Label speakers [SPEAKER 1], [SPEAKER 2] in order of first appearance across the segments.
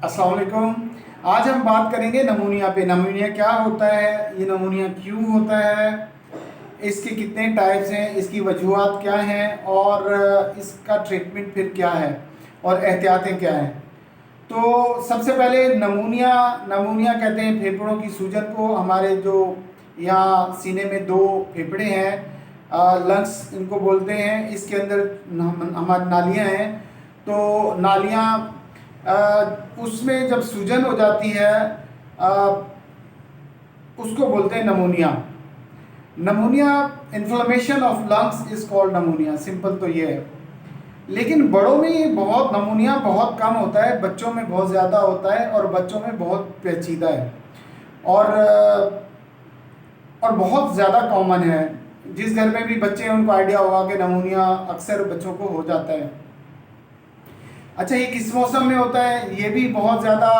[SPEAKER 1] अस्सलाम वालेकुम। आज हम बात करेंगे नमूनिया पे। नमूनिया क्या होता है, ये नमूनिया क्यों होता है, इसके कितने टाइप्स हैं, इसकी वजूहात क्या हैं और इसका ट्रीटमेंट फिर क्या है और एहतियातें क्या हैं। तो सबसे पहले नमूनिया नमूनिया कहते हैं फेफड़ों की सूजन को। हमारे जो यहाँ सीने में दो फेफड़े हैं, लंग्स इनको बोलते हैं, इसके अंदर हमारी नालियाँ हैं। तो नालियाँ उसमें जब सूजन हो जाती है उसको बोलते हैं नमूनिया। नमूनिया inflammation of lungs is called नमूनिया। Simple तो ये है, लेकिन बड़ों में ये बहुत नमूनिया बहुत कम होता है, बच्चों में बहुत ज़्यादा होता है और बच्चों में बहुत पेचीदा है और बहुत ज़्यादा कॉमन है। जिस घर में भी बच्चे हैं उनको आइडिया होगा कि नमूनिया अक्सर बच्चों को हो जाता है। अच्छा, ये किस मौसम में होता है, ये भी बहुत ज़्यादा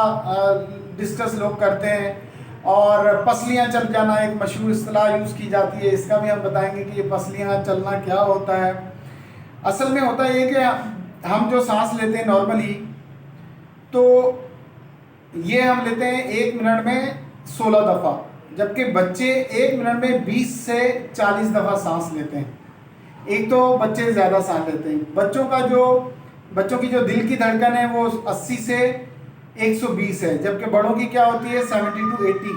[SPEAKER 1] डिस्कस लोग करते हैं। और पसलियाँ चल जाना एक मशहूर इस्तिलाह यूज़ की जाती है, इसका भी हम बताएंगे कि ये पसलियाँ चलना क्या होता है। असल में होता ये कि हम जो सांस लेते हैं नॉर्मली, तो ये हम लेते हैं 1 मिनट में 16 दफ़ा, जबकि बच्चे 1 मिनट में 20 से 40 दफ़ा सांस लेते हैं। एक तो बच्चे ज़्यादा सांस लेते हैं। बच्चों की जो दिल की धड़कन है वो 80 से 120 है, जबकि बड़ों की क्या होती है 70 to 80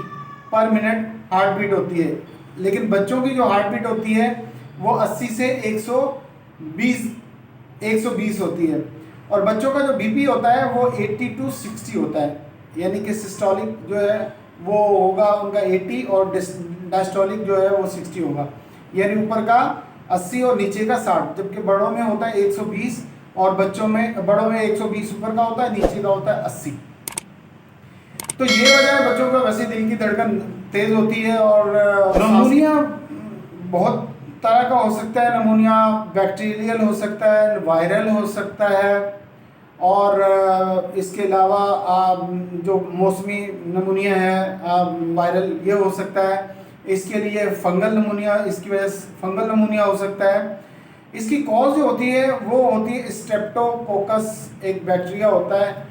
[SPEAKER 1] पर मिनट हार्ट बीट होती है। लेकिन बच्चों की जो हार्ट बीट होती है वो 80 से 120 होती है। और बच्चों का जो बीपी होता है वो 80 to 60 होता है, यानी कि सिस्टोलिक जो है वो होगा उनका 80 और डायस्टोलिक जो है वो 60 होगा, यानी ऊपर का 80 और नीचे का 60। जबकि बड़ों में होता है 120 और बड़ों में 120 ऊपर का होता है, नीचे का होता है 80। तो ये वजह है बच्चों का वैसे दिल की धड़कन तेज होती है। और नमूनिया बहुत तरह का हो सकता है। नमूनिया बैक्टीरियल हो सकता है, वायरल हो सकता है, और इसके अलावा जो मौसमी नमूनिया है वायरल, ये हो सकता है। इसके लिए फंगल नमूनिया, इसकी वजह से फंगल नमूनिया हो सकता है। इसकी कॉज जो होती है वो होती है स्ट्रेप्टोकोकस, एक बैक्टीरिया होता है,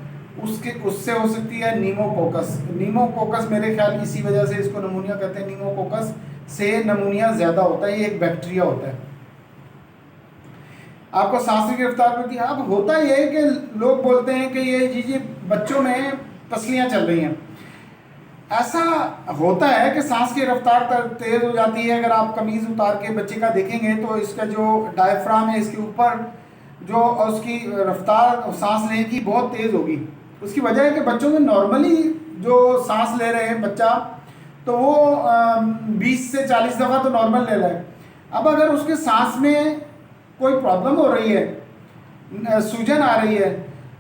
[SPEAKER 1] उससे हो सकती है नीमोकोकस मेरे ख्याल इसी वजह से इसको नमूनिया कहते हैं। नीमोकोकस से नमूनिया ज़्यादा होता है, ये एक बैक्टीरिया होता है। आपको सांस की गिरफ्तार होती है। अब होता ये है कि लोग बोलते हैं कि ये बच्चों में पसलियाँ चल रही हैं। ऐसा होता है कि सांस की रफ्तार तेज़ हो जाती है। अगर आप कमीज़ उतार के बच्चे का देखेंगे तो इसका जो डायफ्राम है इसके ऊपर जो उसकी रफ्तार सांस लेने की बहुत तेज़ होगी। उसकी वजह है कि बच्चों में नॉर्मली जो सांस ले रहे हैं बच्चा, तो वो 20 से 40 दफ़ा तो नॉर्मल ले रहा है। अब अगर उसके सांस में कोई प्रॉब्लम हो रही है, सूजन आ रही है,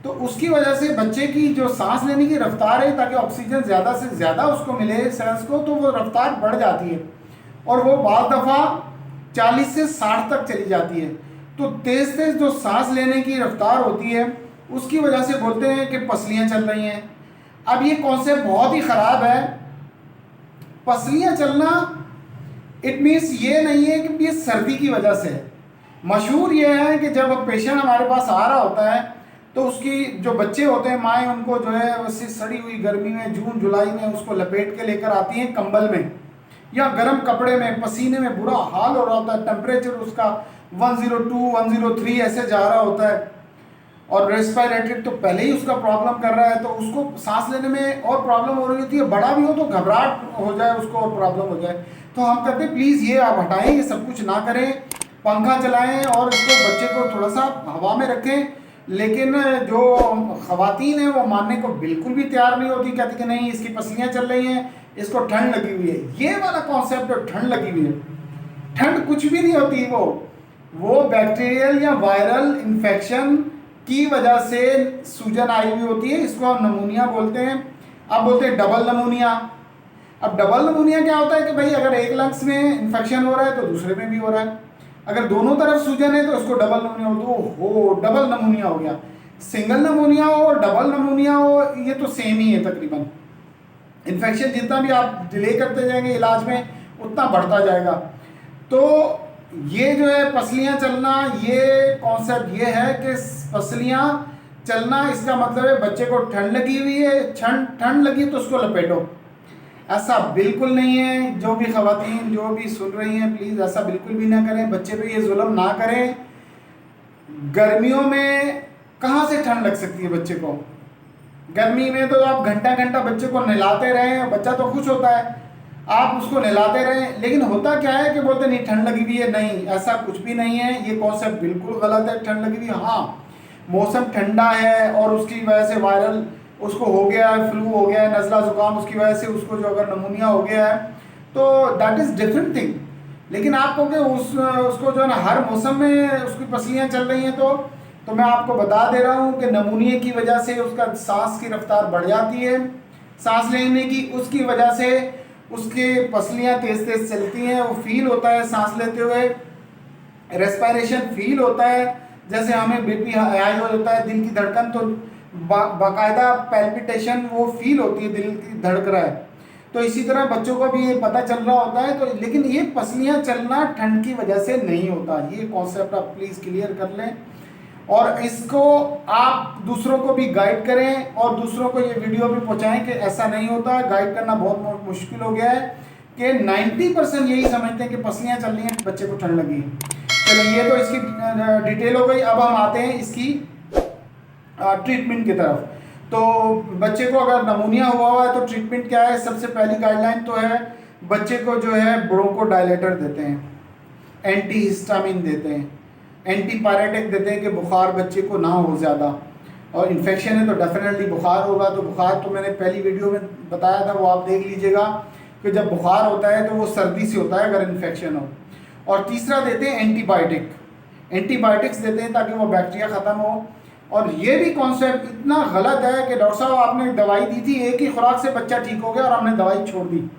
[SPEAKER 1] तो उसकी वजह से बच्चे की जो सांस लेने की रफ्तार है, ताकि ऑक्सीजन ज़्यादा से ज़्यादा उसको मिले सेल्स को, तो वो रफ्तार बढ़ जाती है और वो बाद दफ़ा 40 से 60 तक चली जाती है। तो तेज़ तेज़ जो सांस लेने की रफ्तार होती है उसकी वजह से बोलते हैं कि पसलियाँ चल रही हैं। अब ये कॉन्सेप्ट बहुत ही ख़राब है। पसलियाँ चलना इट मीन्स ये नहीं है कि ये सर्दी की वजह से है। मशहूर ये है कि जब पेशेंट हमारे पास आ रहा होता है तो उसकी जो बच्चे होते हैं, माएँ उनको जो है उससे सड़ी हुई गर्मी में जून जुलाई में उसको लपेट के लेकर आती हैं कंबल में या गर्म कपड़े में, पसीने में बुरा हाल हो रहा होता है, टेम्परेचर उसका 102 103 ऐसे जा रहा होता है और रेस्पिरेटरी तो पहले ही उसका प्रॉब्लम कर रहा है, तो उसको सांस लेने में और प्रॉब्लम हो रही होती है। बड़ा भी हो तो घबराहट हो जाए उसको और प्रॉब्लम हो जाए। तो हम कहते हैं प्लीज़ ये आप हटाएं, ये सब कुछ ना करें, पंखा चलाएं और इसको बच्चे को थोड़ा सा हवा में रखें। लेकिन जो ख़वातीन हैं वो मानने को बिल्कुल भी तैयार नहीं होती, कहती कि नहीं इसकी पसलियाँ चल रही हैं, इसको ठंड लगी हुई है। ये वाला कॉन्सेप्ट जो ठंड लगी हुई है, ठंड कुछ भी नहीं होती। वो बैक्टीरियल या वायरल इन्फेक्शन की वजह से सूजन आई हुई होती है, इसको हम नमूनिया बोलते हैं। अब बोलते हैं डबल नमूनिया। अब डबल नमूनिया क्या होता है कि भाई अगर एक लंग्स में इन्फेक्शन हो रहा है तो दूसरे में भी हो रहा है। अगर दोनों तरफ सूजन है तो उसको डबल नमूनिया हो, डबल नमूनिया हो गया। सिंगल नमूनिया हो और डबल नमूनिया हो, ये तो सेम ही है तकरीबन। इन्फेक्शन जितना भी आप डिले करते जाएंगे इलाज में उतना बढ़ता जाएगा। तो ये जो है पसलियाँ चलना, ये कॉन्सेप्ट ये है कि पसलियाँ चलना इसका मतलब है बच्चे को ठंड लगी हुई है, ठंड लगी तो उसको लपेटो। ऐसा बिल्कुल नहीं है। जो भी ख़वातीन जो भी सुन रही हैं, प्लीज़ ऐसा बिल्कुल भी ना करें, बच्चे पे ये जुल्म ना करें। गर्मियों में कहाँ से ठंड लग सकती है बच्चे को? गर्मी में तो आप घंटा घंटा बच्चे को नहलाते रहें, बच्चा तो खुश होता है, आप उसको नहलाते रहें। लेकिन होता क्या है कि बोलते नहीं ठंड लगी हुई है, नहीं, ऐसा कुछ भी नहीं है। ये कॉन्सेप्ट बिल्कुल गलत है। ठंड लगी हुई है, हाँ, मौसम ठंडा है और उसकी वजह से वायरल उसको हो गया है, फ्लू हो गया है, नज़ला ज़ुकाम, उसकी वजह से उसको जो अगर नमूनिया हो गया है तो दैट इज़ डिफरेंट थिंग। लेकिन आप कहोगे उसको जो है ना हर मौसम में उसकी पसलियाँ चल रही हैं, तो मैं आपको बता दे रहा हूँ कि नमूनिया की वजह से उसका सांस की रफ्तार बढ़ जाती है, सांस लेने की, उसकी वजह से उसके पसलियाँ तेज़ तेज़ चलती हैं, वो फील होता है सांस लेते हुए, रेस्पिरेशन फील होता है, जैसे हमें बीपी हाई हो जाता है, दिल की धड़कन तो बाकायदा पैल्पिटेशन वो फील होती है, दिल की धड़क रहा है। तो इसी तरह बच्चों को भी ये पता चल रहा होता है। तो लेकिन ये पसलियाँ चलना ठंड की वजह से नहीं होता, ये कॉन्सेप्ट आप प्लीज़ क्लियर कर लें और इसको आप दूसरों को भी गाइड करें और दूसरों को ये वीडियो भी पहुंचाएं कि ऐसा नहीं होता। गाइड करना बहुत मुश्किल हो गया है कि 90% यही समझते हैं कि पसलियाँ चल रही हैं, बच्चे को ठंड लगी है। चलिए, ये तो इसकी डिटेल हो गई। अब हम आते हैं इसकी ट्रीटमेंट की तरफ। तो बच्चे को अगर नमूनिया हुआ है तो ट्रीटमेंट क्या है? सबसे पहली गाइडलाइन तो है बच्चे को जो है ब्रोंकोडायलेटर देते हैं, एंटी हिस्टामिन देते हैं, एंटीपायरेटिक देते हैं कि बुखार बच्चे को ना हो ज़्यादा। और इन्फेक्शन है तो डेफिनेटली बुखार होगा। तो बुखार तो मैंने पहली वीडियो में बताया था, वो आप देख लीजिएगा कि जब बुखार होता है तो वो सर्दी से होता है अगर इन्फेक्शन हो। और तीसरा देते हैं एंटीबायोटिक्स देते हैं ताकि वो बैक्टीरिया ख़त्म हो। और ये भी कॉन्सेप्ट इतना गलत है कि डॉक्टर साहब आपने दवाई दी थी, एक ही खुराक से बच्चा ठीक हो गया और हमने दवाई छोड़ दी,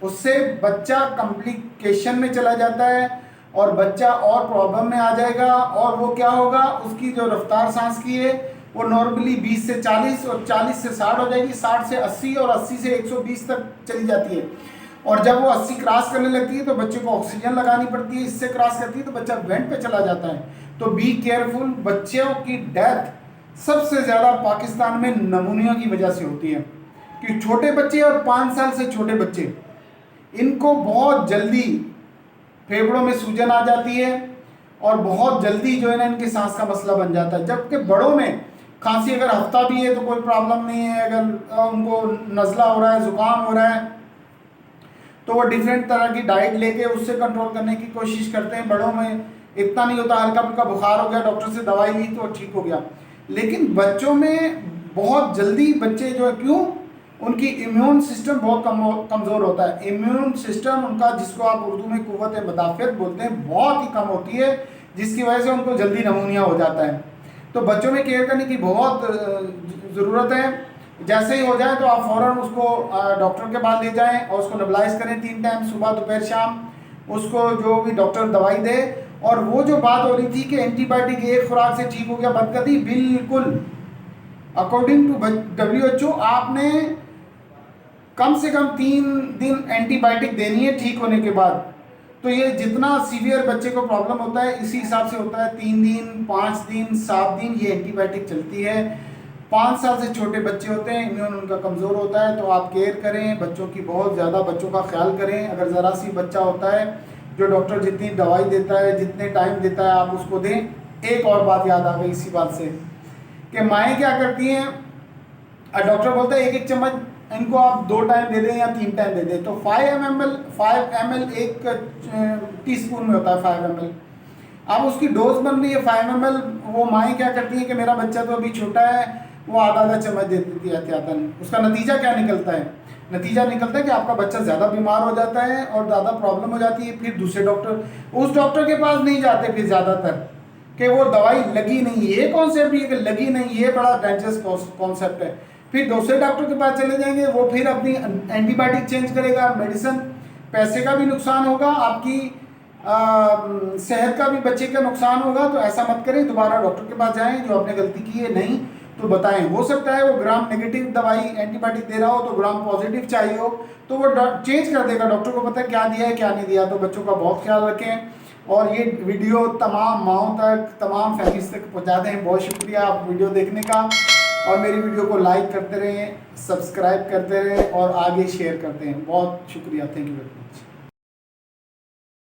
[SPEAKER 1] उससे बच्चा कॉम्प्लिकेशन में चला जाता है और बच्चा और प्रॉब्लम में आ जाएगा। और वो क्या होगा, उसकी जो रफ्तार सांस की है वो नॉर्मली 20 से 40 और 40 से 60 हो जाएगी, 60 से 80 और 80 से 120 तक चली जाती है। और जब वो 80 क्रॉस करने लगती है तो बच्चे को ऑक्सीजन लगानी पड़ती है, इससे क्रॉस करती है तो बच्चा वेंट पे चला जाता है। तो बी केयरफुल। बच्चों की डेथ सबसे ज़्यादा पाकिस्तान में नमूनिया की वजह से होती है कि छोटे बच्चे और 5 साल से छोटे बच्चे, इनको बहुत जल्दी फेफड़ों में सूजन आ जाती है और बहुत जल्दी जो है ना इनके सांस का मसला बन जाता है। जबकि बड़ों में खांसी अगर हफ्ता भी है तो कोई प्रॉब्लम नहीं है, अगर उनको नज़ला हो रहा है, ज़ुकाम हो रहा है तो वो डिफरेंट तरह की डाइट लेके उससे कंट्रोल करने की कोशिश करते हैं। बड़ों में इतना नहीं होता, हल्का फुल्का बुखार हो गया, डॉक्टर से दवाई ली तो ठीक हो गया। लेकिन बच्चों में बहुत जल्दी बच्चे जो है, क्यों? उनकी इम्यून सिस्टम बहुत कमज़ोर होता है। इम्यून सिस्टम उनका, जिसको आप उर्दू में कुव्वत मदाफ़ियत बोलते हैं, बहुत ही कम होती है, जिसकी वजह से उनको जल्दी नमूनिया हो जाता है। तो बच्चों में केयर करने की बहुत ज़रूरत है। जैसे ही हो जाए तो आप फ़ौरन उसको डॉक्टर के पास ले जाएं और उसको नेबुलाइज करें 3 टाइम, सुबह दोपहर शाम, उसको जो भी डॉक्टर दवाई दे। और वो जो बात हो रही थी कि एंटीबायोटिक एक खुराक से ठीक हो गया, बदकती बिल्कुल। अकॉर्डिंग टू WHO आपने कम से कम 3 दिन एंटीबायोटिक देनी है ठीक होने के बाद। तो ये जितना सीवियर बच्चे को प्रॉब्लम होता है इसी हिसाब से होता है, 3 दिन, 5 दिन, 7 दिन ये एंटीबायोटिक चलती है। 5 साल से छोटे बच्चे होते हैं, इम्यून उनका कमज़ोर होता है, तो आप केयर करें बच्चों की, बहुत ज़्यादा बच्चों का ख्याल करें। अगर ज़रा सी बच्चा होता है, जो डॉक्टर जितनी दवाई देता है, जितने टाइम देता है, आप उसको दें। एक और बात याद आ गई इसी बात से कि माएँ क्या करती हैं, डॉक्टर बोलता है 1-1 चम्मच इनको आप 2 टाइम दे दें या 3 टाइम दे दें। तो 5 ml एक टीस्पून में होता है, 5 ml। अब उसकी डोज बन रही है 5 ml। वो माएँ क्या करती हैं कि मेरा बच्चा तो अभी छोटा है, वो आधा चम्मच दे देती है एहतियातन। उसका नतीजा क्या निकलता है? नतीजा निकलता है कि आपका बच्चा ज़्यादा बीमार हो जाता है और ज़्यादा प्रॉब्लम हो जाती है। फिर दूसरे डॉक्टर, उस डॉक्टर के पास नहीं जाते फिर ज़्यादातर, कि वो दवाई लगी नहीं। ये कॉन्सेप्ट ये कि लगी नहीं, ये बड़ा डेंजरस कॉन्सेप्ट है। फिर दूसरे डॉक्टर के पास चले जाएंगे, वो फिर अपनी एंटीबायोटिक चेंज करेगा, मेडिसिन, पैसे का भी नुकसान होगा, आपकी सेहत का भी बच्चे का नुकसान होगा। तो ऐसा मत करें, दोबारा डॉक्टर के पास जाएं। जो आपने गलती की है नहीं तो बताएं। हो सकता है वो ग्राम नेगेटिव दवाई एंटीबायोटिक दे रहा हो तो ग्राम पॉजिटिव चाहिए हो, तो वो चेंज कर देगा। डॉक्टर को पता है क्या दिया है क्या नहीं दिया। तो बच्चों का बहुत ख्याल रखें और ये वीडियो तमाम माओं तक, तमाम फैमिलीज तक पहुँचा दें। बहुत शुक्रिया आप वीडियो देखने का, और मेरी वीडियो को लाइक करते रहें, सब्सक्राइब करते रहें और आगे शेयर करते हैं। बहुत शुक्रिया, थैंक यू वेरी मच।